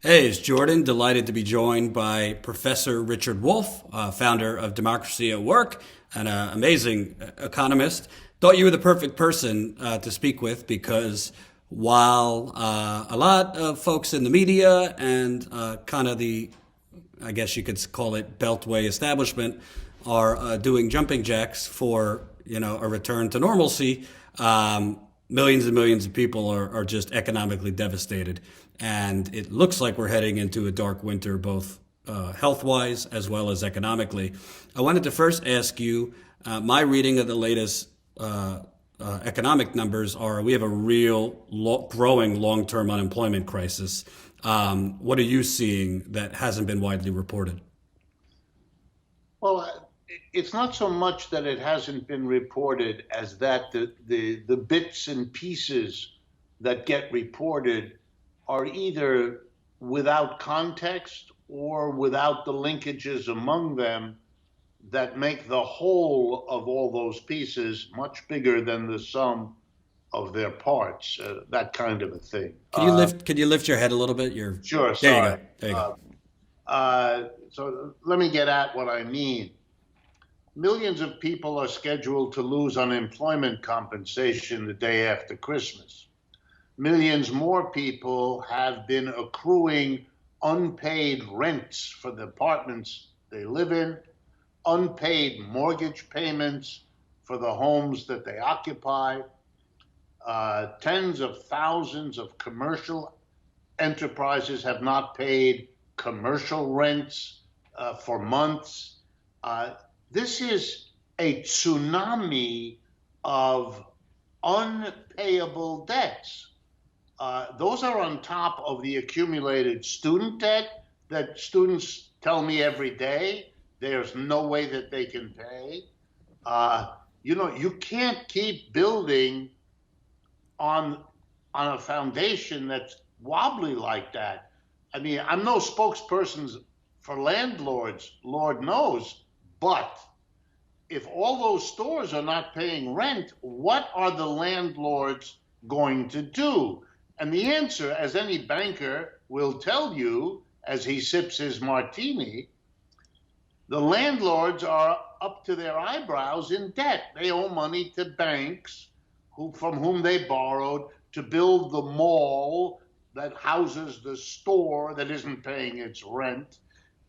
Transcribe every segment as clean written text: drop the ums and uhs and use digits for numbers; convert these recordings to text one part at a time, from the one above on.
Hey, it's Jordan. Delighted to be joined by Professor Richard Wolff, founder of Democracy at Work, and an amazing economist. Thought you were the perfect person to speak with because while a lot of folks in the media and kind of the, I guess you could call it Beltway establishment, are doing jumping jacks for a return to normalcy, millions and millions of people are just economically devastated. And it looks like we're heading into a dark winter, both health wise as well as economically. I wanted to first ask you my reading of the latest economic numbers are we have a real growing long term unemployment crisis. What are you seeing that hasn't been widely reported? Well, it's not so much that it hasn't been reported as that the bits and pieces that get reported are either without context or without the linkages among them that make the whole of all those pieces much bigger than the sum of their parts, that kind of a thing. Can you lift your head a little bit? Sure, There you go. sorry. There you go. So let me get at what I mean. Millions of people are scheduled to lose unemployment compensation the day after Christmas. Millions more people have been accruing unpaid rents for the apartments they live in, unpaid mortgage payments for the homes that they occupy. Tens of thousands of commercial enterprises have not paid commercial rents for months. This is a tsunami of unpayable debts. Those are on top of the accumulated student debt that students tell me every day there's no way that they can pay. You can't keep building on a foundation that's wobbly like that. I mean, I'm no spokesperson for landlords, Lord knows, but if all those stores are not paying rent, what are the landlords going to do? And the answer, as any banker will tell you as he sips his martini, the landlords are up to their eyebrows in debt. They owe money to banks from whom they borrowed to build the mall that houses the store that isn't paying its rent.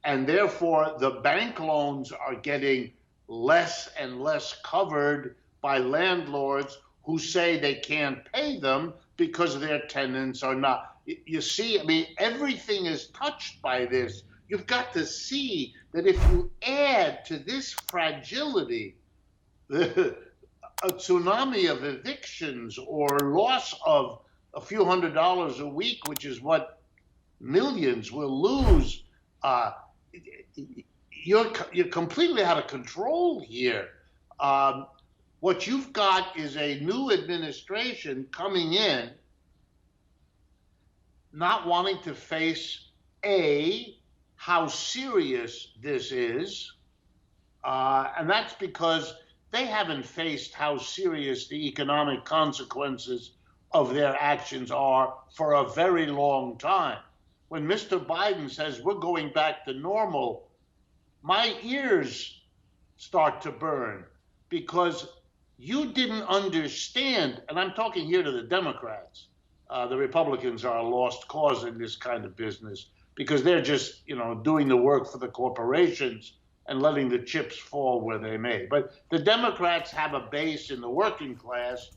And therefore, the bank loans are getting less and less covered by landlords who say they can't pay them because their tenants are not. You see, I mean, everything is touched by this. You've got to see that if you add to this fragility a tsunami of evictions or loss of a few $100s a week, which is what millions will lose, you're completely out of control here. What you've got is a new administration coming in, not wanting to face how serious this is, and that's because they haven't faced how serious the economic consequences of their actions are for a very long time. When Mr. Biden says we're going back to normal, my ears start to burn because you didn't understand, and I'm talking here to the Democrats. The Republicans are a lost cause in this kind of business because they're just, doing the work for the corporations and letting the chips fall where they may. But the Democrats have a base in the working class,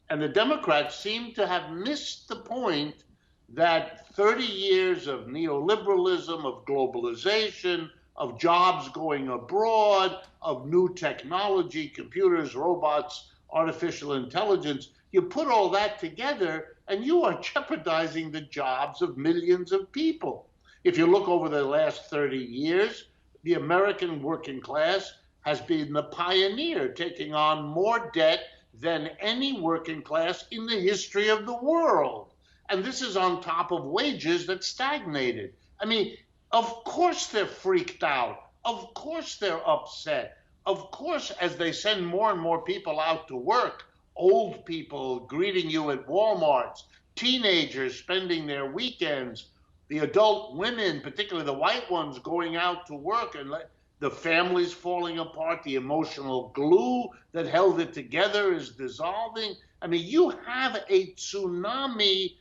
and the Democrats seem to have missed the point that 30 years of neoliberalism, of globalization, of jobs going abroad, of new technology, computers, robots, artificial intelligence, you put all that together and you are jeopardizing the jobs of millions of people. If you look over the last 30 years, the American working class has been the pioneer, taking on more debt than any working class in the history of the world. And this is on top of wages that stagnated. I mean, of course they're freaked out. Of course they're upset. Of course, as they send more and more people out to work, old people greeting you at Walmarts, teenagers spending their weekends, The adult women, particularly the white ones, going out to work and the families falling apart, the emotional glue that held it together is dissolving. I mean, you have a tsunami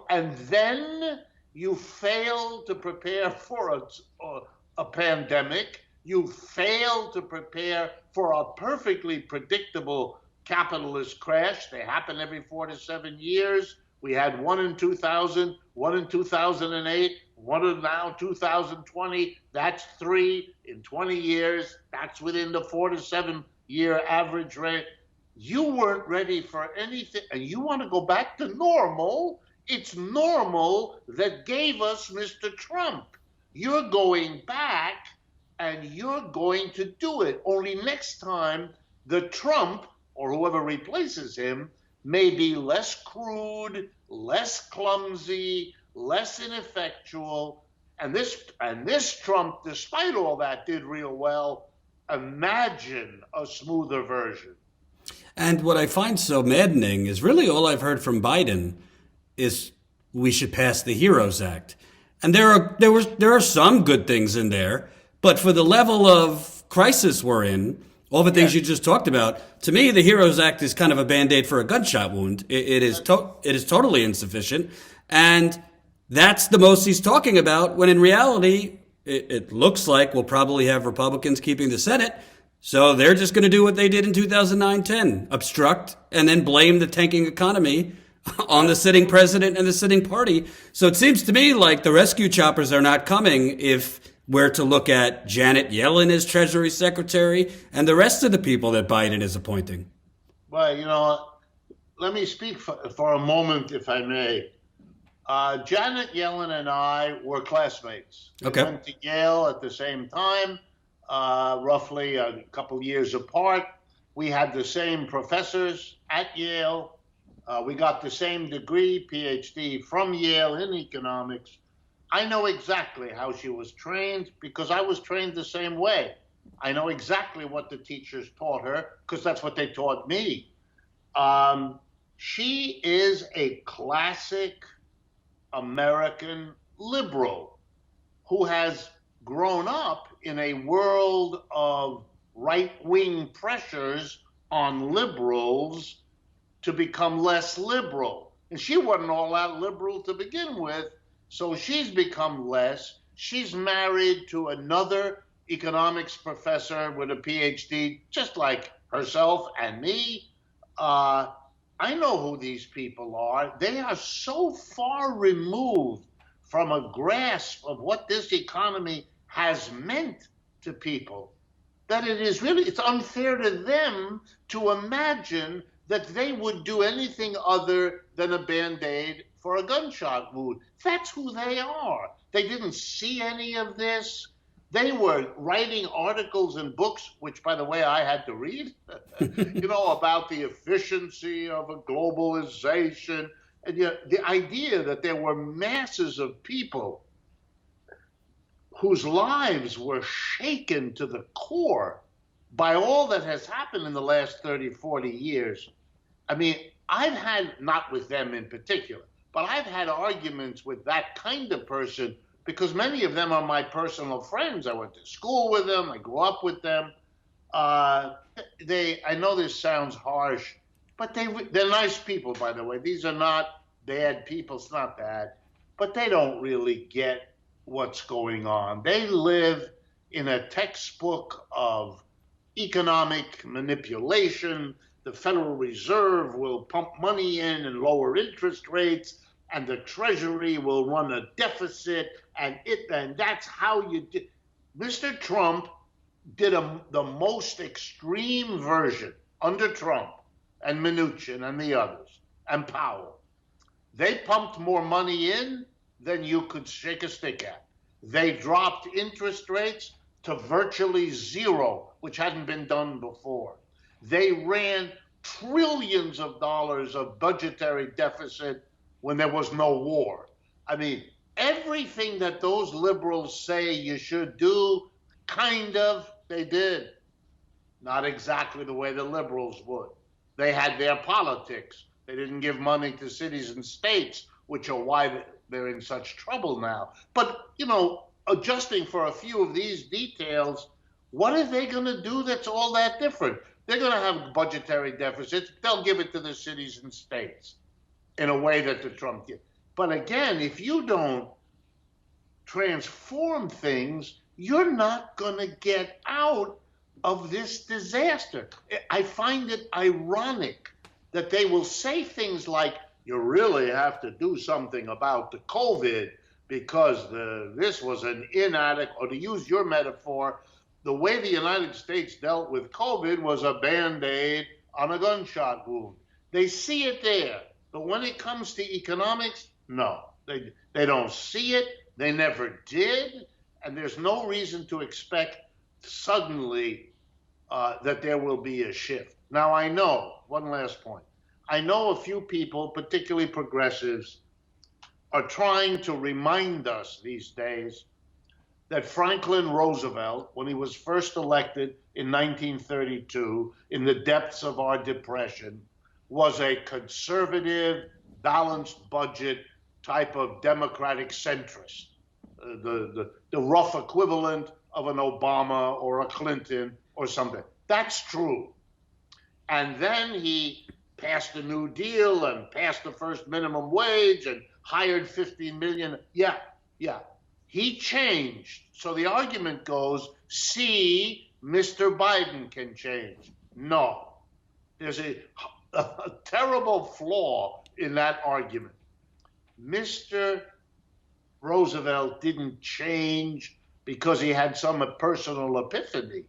and then you fail to prepare for a pandemic. You fail to prepare for a perfectly predictable capitalist crash. They happen every 4 to 7 years. We had one in 2000, one in 2008, one in now 2020. That's 3 in 20 years. That's within the 4 to 7 year average rate. You weren't ready for anything, and you want to go back to normal. It's normal that gave us Mr. Trump. You're going back and you're going to do it. Only next time the Trump or whoever replaces him may be less crude, less clumsy, less ineffectual. And this Trump, despite all that, did real well. Imagine a smoother version. And what I find so maddening is really all I've heard from Biden is we should pass the HEROES Act. And there are some good things in there, but for the level of crisis we're in, all the things you just talked about, to me, the HEROES Act is kind of a Band-Aid for a gunshot wound. It is totally insufficient. And that's the most he's talking about, when in reality, it looks like we'll probably have Republicans keeping the Senate. So they're just going to do what they did in 2009-10, obstruct and then blame the tanking economy on the sitting president and the sitting party. So it seems to me like the rescue choppers are not coming if we're to look at Janet Yellen as Treasury Secretary and the rest of the people that Biden is appointing. Well, let me speak for a moment, if I may. Janet Yellen and I were classmates. Okay. We went to Yale at the same time, roughly a couple years apart. We had the same professors at Yale. We got the same degree, PhD, from Yale in economics. I know exactly how she was trained because I was trained the same way. I know exactly what the teachers taught her because that's what they taught me. She is a classic American liberal who has grown up in a world of right-wing pressures on liberals to become less liberal. And she wasn't all that liberal to begin with, so she's become less. She's married to another economics professor with a PhD, just like herself and me. I know who these people are. They are so far removed from a grasp of what this economy has meant to people that it's unfair to them to imagine that they would do anything other than a Band-Aid for a gunshot wound. That's who they are. They didn't see any of this. They were writing articles and books, which, by the way, I had to read, about the efficiency of a globalization. And the idea that there were masses of people whose lives were shaken to the core by all that has happened in the last 30, 40 years. I mean, I've had, not with them in particular, but I've had arguments with that kind of person because many of them are my personal friends. I went to school with them. I grew up with them. I know this sounds harsh, but they're nice people, by the way. These are not bad people. It's not bad. But they don't really get what's going on. They live in a textbook of economic manipulation. The Federal Reserve will pump money in and lower interest rates, and the Treasury will run a deficit, and that's how you did. Mr. Trump did the most extreme version under Trump and Mnuchin and the others and Powell. They pumped more money in than you could shake a stick at. They dropped interest rates to virtually zero, which hadn't been done before. They ran trillions of dollars of budgetary deficit when there was no war. I mean, everything that those liberals say you should do, kind of, they did. Not exactly the way the liberals would. They had their politics. They didn't give money to cities and states, which are why they're in such trouble now. But, adjusting for a few of these details, what are they going to do that's all that different? They're going to have budgetary deficits. They'll give it to the cities and states in a way that the Trump did. But again, if you don't transform things, you're not going to get out of this disaster. I find it ironic that they will say things like, you really have to do something about the COVID because this was an inadequate, or to use your metaphor, the way the United States dealt with COVID was a Band-Aid on a gunshot wound. They see it there, but when it comes to economics, no, they don't see it. They never did, and there's no reason to expect suddenly that there will be a shift. Now, I know, one last point, I know a few people, particularly progressives, are trying to remind us these days that Franklin Roosevelt, when he was first elected in 1932, in the depths of our depression, was a conservative, balanced budget type of democratic centrist, the rough equivalent of an Obama or a Clinton or something. That's true. And then he passed the New Deal and passed the first minimum wage and hired 15 million. Yeah. He changed. So the argument goes, see, Mr. Biden can change. No. There's a terrible flaw in that argument. Mr. Roosevelt didn't change because he had some personal epiphany.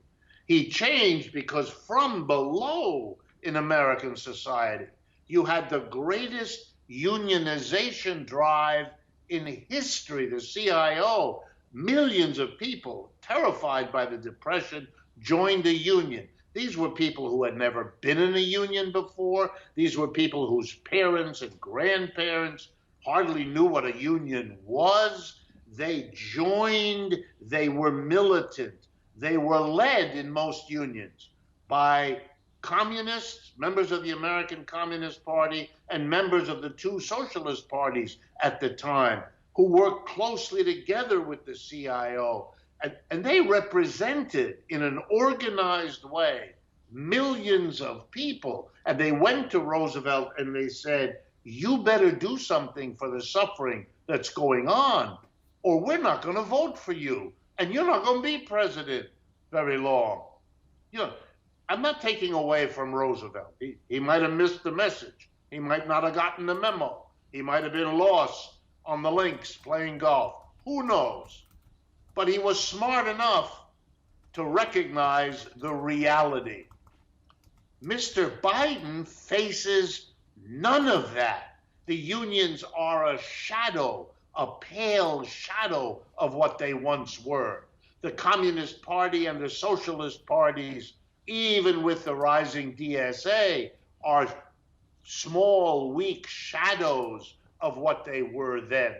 He changed because from below in American society, you had the greatest unionization drive in history. The CIO, millions of people terrified by the Depression joined the union. These were people who had never been in a union before. These were people whose parents and grandparents hardly knew what a union was. They joined, they were militant. They were led in most unions by communists, members of the American Communist Party, and members of the two socialist parties at the time, who worked closely together with the CIO. And they represented, in an organized way, millions of people. And they went to Roosevelt and they said, you better do something for the suffering that's going on, or we're not going to vote for you, and you're not going to be president very long. I'm not taking away from Roosevelt. He might have missed the message. He might not have gotten the memo. He might have been lost on the links playing golf. Who knows? But he was smart enough to recognize the reality. Mr. Biden faces none of that. The unions are a shadow, a pale shadow of what they once were. The Communist Party and the Socialist parties, even with the rising DSA, are small, weak shadows of what they were then.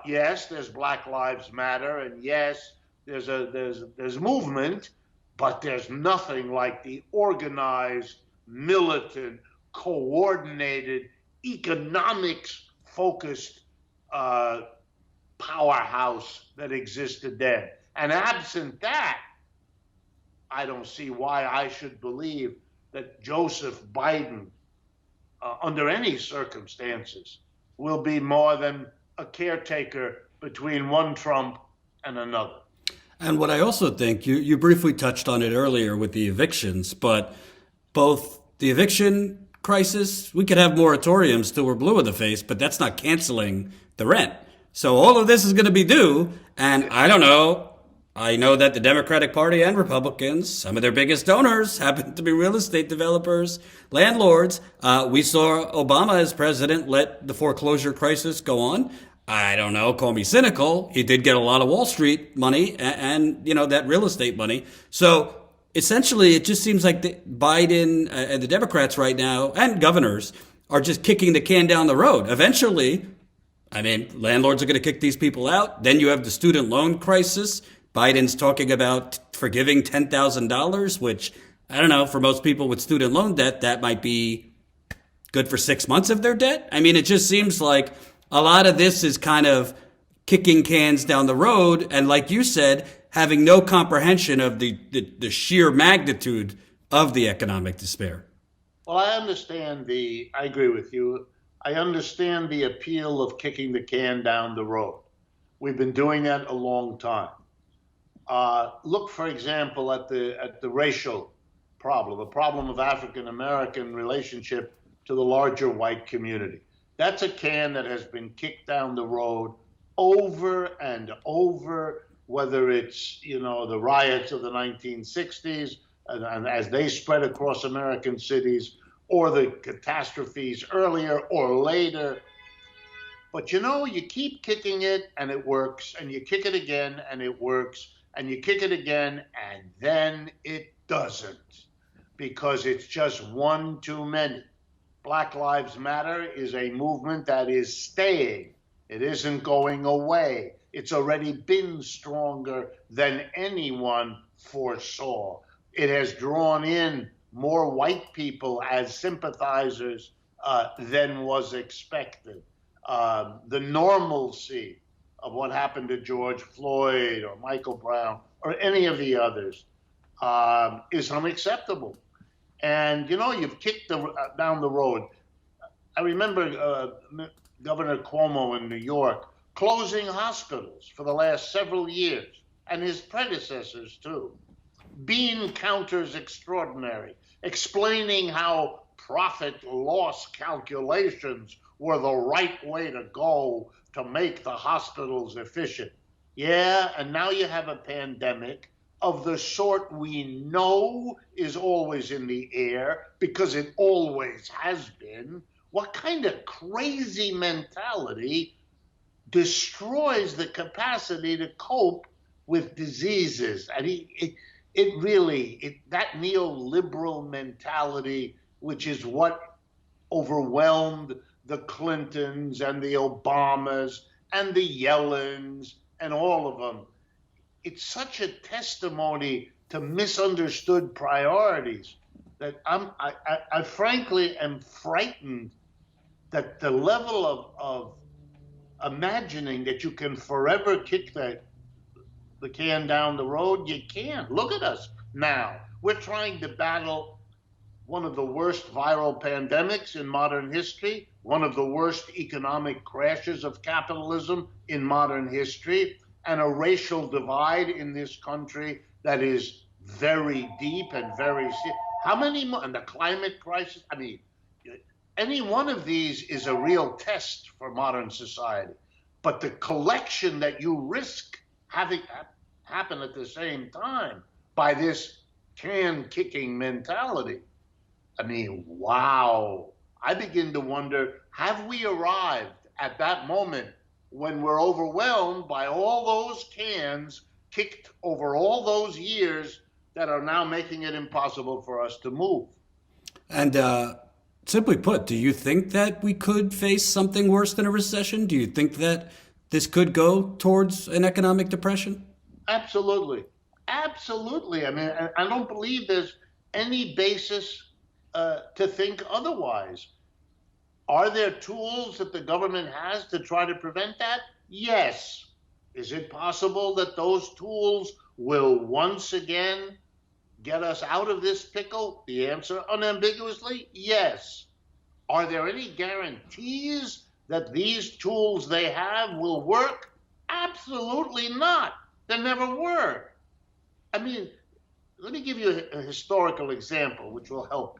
Yes, there's Black Lives Matter, and yes, there's movement, but there's nothing like the organized, militant, coordinated, economics-focused powerhouse that existed then. And absent that, I don't see why I should believe that Joseph Biden, under any circumstances, will be more than a caretaker between one Trump and another. And what I also think, you briefly touched on it earlier with the evictions, but both the eviction crisis, we could have moratoriums till we're blue in the face, but that's not canceling the rent. So all of this is going to be due, and I don't know. I know that the Democratic Party and Republicans, some of their biggest donors happen to be real estate developers, landlords. We saw Obama as president let the foreclosure crisis go on. I don't know, call me cynical. He did get a lot of Wall Street money and that real estate money. So essentially, it just seems like Biden and the Democrats right now and governors are just kicking the can down the road. Eventually, landlords are going to kick these people out. Then you have the student loan crisis. Biden's talking about forgiving $10,000, which, I don't know, for most people with student loan debt, that might be good for 6 months of their debt? I mean, it just seems like a lot of this is kind of kicking cans down the road. And like you said, having no comprehension of the sheer magnitude of the economic despair. Well, I agree with you. I understand the appeal of kicking the can down the road. We've been doing that a long time. Look, for example, at the racial problem, the problem of African American relationship to the larger white community. That's a can that has been kicked down the road over and over, whether it's, the riots of the 1960s and as they spread across American cities, or the catastrophes earlier or later. But you keep kicking it and it works, and you kick it again and it works, and you kick it again and then it doesn't, because it's just one too many. Black Lives Matter is a movement that is staying. It isn't going away. It's already been stronger than anyone foresaw. It has drawn in more white people as sympathizers than was expected. The normalcy of what happened to George Floyd or Michael Brown or any of the others is unacceptable. And, you've kicked down the road. I remember Governor Cuomo in New York closing hospitals for the last several years, and his predecessors too. Bean counters extraordinary, explaining how profit loss calculations were the right way to go to make the hospitals efficient. Yeah, and now you have a pandemic of the sort we know is always in the air, because it always has been. What kind of crazy mentality destroys the capacity to cope with diseases? And that neoliberal mentality, which is what overwhelmed the Clintons and the Obamas and the Yellens and all of them, it's such a testimony to misunderstood priorities that I frankly am frightened that the level of imagining that you can forever kick the can down the road, you can't. Look at us now. We're trying to battle one of the worst viral pandemics in modern history, one of the worst economic crashes of capitalism in modern history, and a racial divide in this country that is very deep and very serious. How many more? And the climate crisis. I mean, any one of these is a real test for modern society. But the collection that you risk having happen at the same time by this can-kicking mentality, I mean, wow. I begin to wonder, have we arrived at that moment when we're overwhelmed by all those cans kicked over all those years that are now making it impossible for us to move? And simply put, do you think that we could face something worse than a recession? Do you think that this could go towards an economic depression? Absolutely. Absolutely. I mean, I don't believe there's any basis to think otherwise. Are there tools that the government has to try to prevent that? Yes. Is it possible that those tools will once again get us out of this pickle? The answer, unambiguously, yes. Are there any guarantees that these tools they have will work? Absolutely not. They never were. I mean, let me give you a historical example which will help.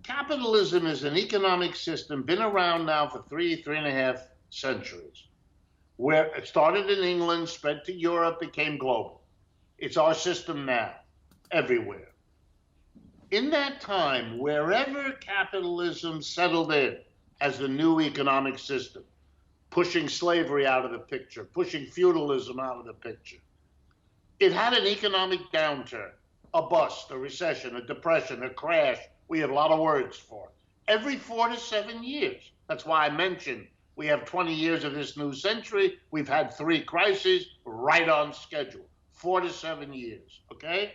Capitalism is an economic system, been around now for three and a half centuries, where it started in England, spread to Europe, became global. It's our system now, everywhere. In that time, wherever capitalism settled in as the new economic system, pushing slavery out of the picture, pushing feudalism out of the picture, it had an economic downturn, a bust, a recession, a depression, a crash. We have a lot of words for it. Every 4 to 7 years. That's why I mentioned we have 20 years of this new century. We've had 3 crises right on schedule, 4 to 7 years, okay?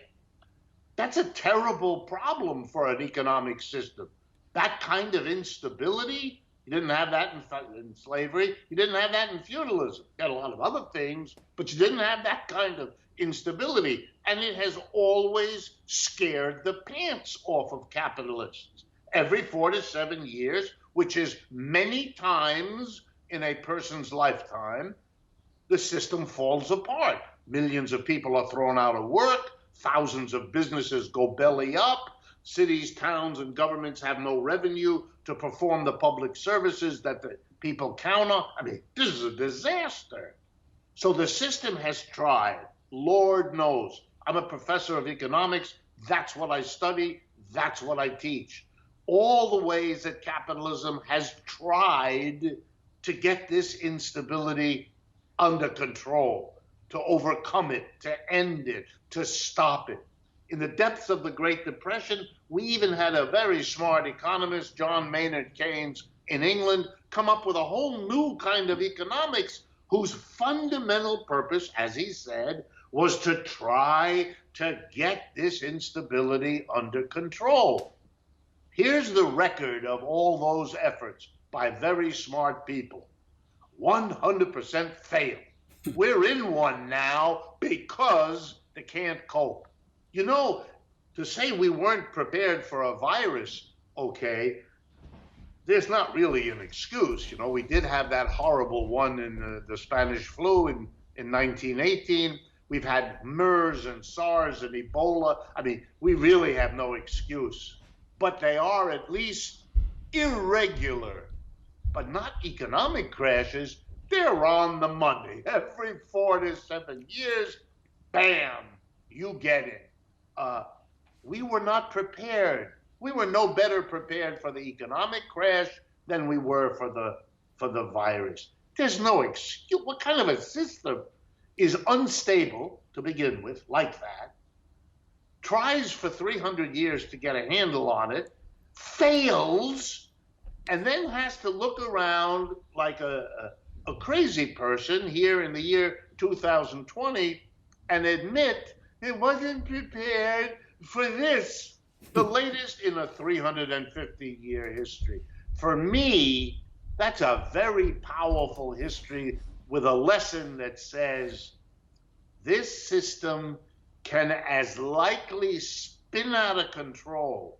That's a terrible problem for an economic system. That kind of instability, you didn't have that in slavery. You didn't have that in feudalism. You had a lot of other things, but you didn't have that kind of instability. And it has always scared the pants off of capitalists. Every 4 to 7 years, which is many times in a person's lifetime, the system falls apart. Millions of people are thrown out of work. Thousands of businesses go belly up. Cities, towns, and governments have no revenue to perform the public services that the people count on. I mean, this is a disaster. So the system has tried. Lord knows. I'm a professor of economics. That's what I study. That's what I teach. All the ways that capitalism has tried to get this instability under control, to overcome it, to end it, to stop it. In the depths of the Great Depression, we even had a very smart economist, John Maynard Keynes, in England, come up with a whole new kind of economics whose fundamental purpose, as he said, was to try to get this instability under control. Here's the record of all those efforts by very smart people. 100% failed. We're in one now because they can't cope. You know, to say we weren't prepared for a virus, okay, there's not really an excuse. You know, we did have that horrible one in the Spanish flu in 1918. We've had MERS and SARS and Ebola. I mean, we really have no excuse. But they are at least irregular, but not economic crashes. They're on the money. Every 4 to 7 years, bam, you get it. We were not prepared. We were no better prepared for the economic crash than we were for the virus. There's no excuse. What kind of a system is unstable to begin with, like that, tries for 300 years to get a handle on it, fails, and then has to look around like a crazy person here in the year 2020 and admit it wasn't prepared for this, the latest in a 350-year history. For me, that's a very powerful history with a lesson that says this system can as likely spin out of control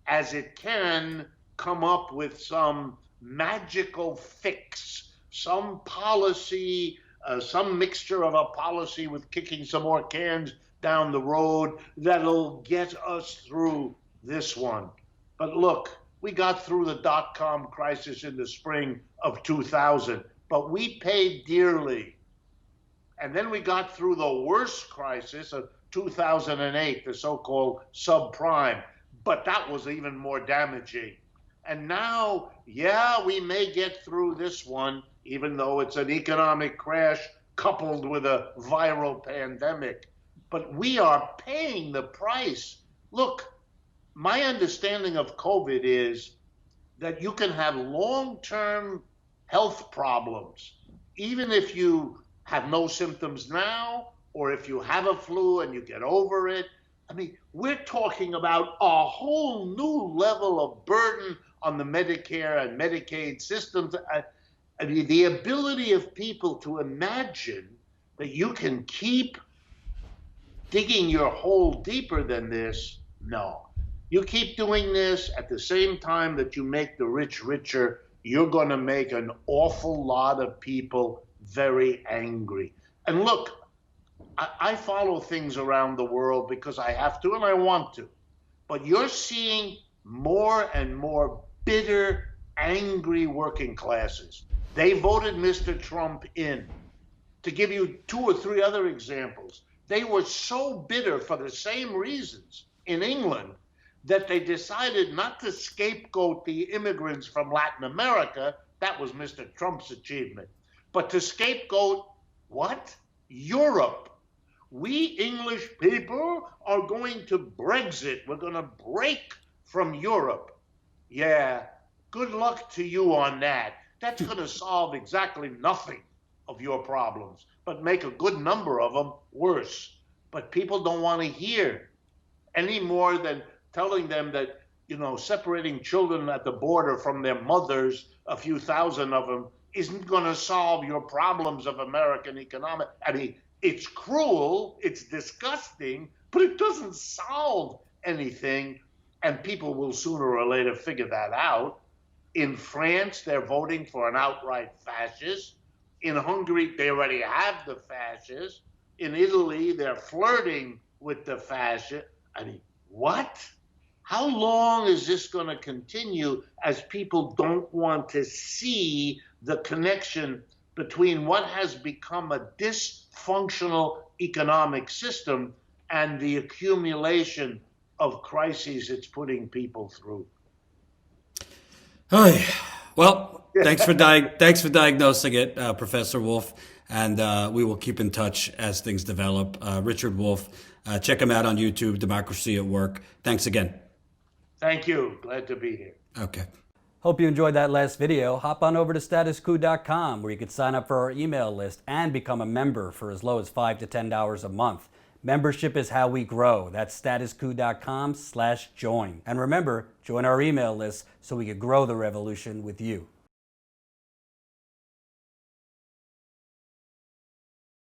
as it can come up with some magical fix, some policy, some mixture of a policy with kicking some more cans down the road that'll get us through this one. But look, we got through the dot-com crisis in the spring of 2000, but we paid dearly. And then we got through the worst crisis of 2008, the so-called subprime, but that was even more damaging. And now, yeah, we may get through this one, even though it's an economic crash coupled with a viral pandemic. But we are paying the price. Look, my understanding of COVID is that you can have long-term health problems, even if you have no symptoms now, or if you have a flu and you get over it. I mean, we're talking about a whole new level of burden on the Medicare and Medicaid systems. I mean, the ability of people to imagine that you can keep digging your hole deeper than this, no. You keep doing this at the same time that you make the rich richer, you're going to make an awful lot of people very angry. And look, I follow things around the world because I have to and I want to. But you're seeing more and more bitter, angry working classes. They voted Mr. Trump in. To give you 2 or 3 other examples, they were so bitter for the same reasons in England that they decided not to scapegoat the immigrants from Latin America. That was Mr. Trump's achievement. But to scapegoat what? Europe. We English people are going to Brexit. We're going to break from Europe. Yeah, good luck to you on that. That's going to solve exactly nothing of your problems, but make a good number of them worse. But people don't want to hear any more than telling them that separating children at the border from their mothers, a few thousand of them, isn't going to solve your problems of American economic. I mean, it's cruel, it's disgusting, but it doesn't solve anything. And people will sooner or later figure that out. In France, they're voting for an outright fascist. In Hungary, they already have the fascists. In Italy, they're flirting with the fascists. I mean, what? How long is this going to continue as people don't want to see the connection between what has become a dysfunctional economic system and the accumulation of crises it's putting people through? Well, thanks for diagnosing it, Professor Wolff, and we will keep in touch as things develop. Richard Wolff, check him out on YouTube, Democracy at Work. Thanks again. Thank you. Glad to be here. Okay. Hope you enjoyed that last video. Hop on over to statuscoup.com where you can sign up for our email list and become a member for as low as $5 to $10 a month. Membership is how we grow. That's statuscoup.com/join. And remember, join our email list so we can grow the revolution with you.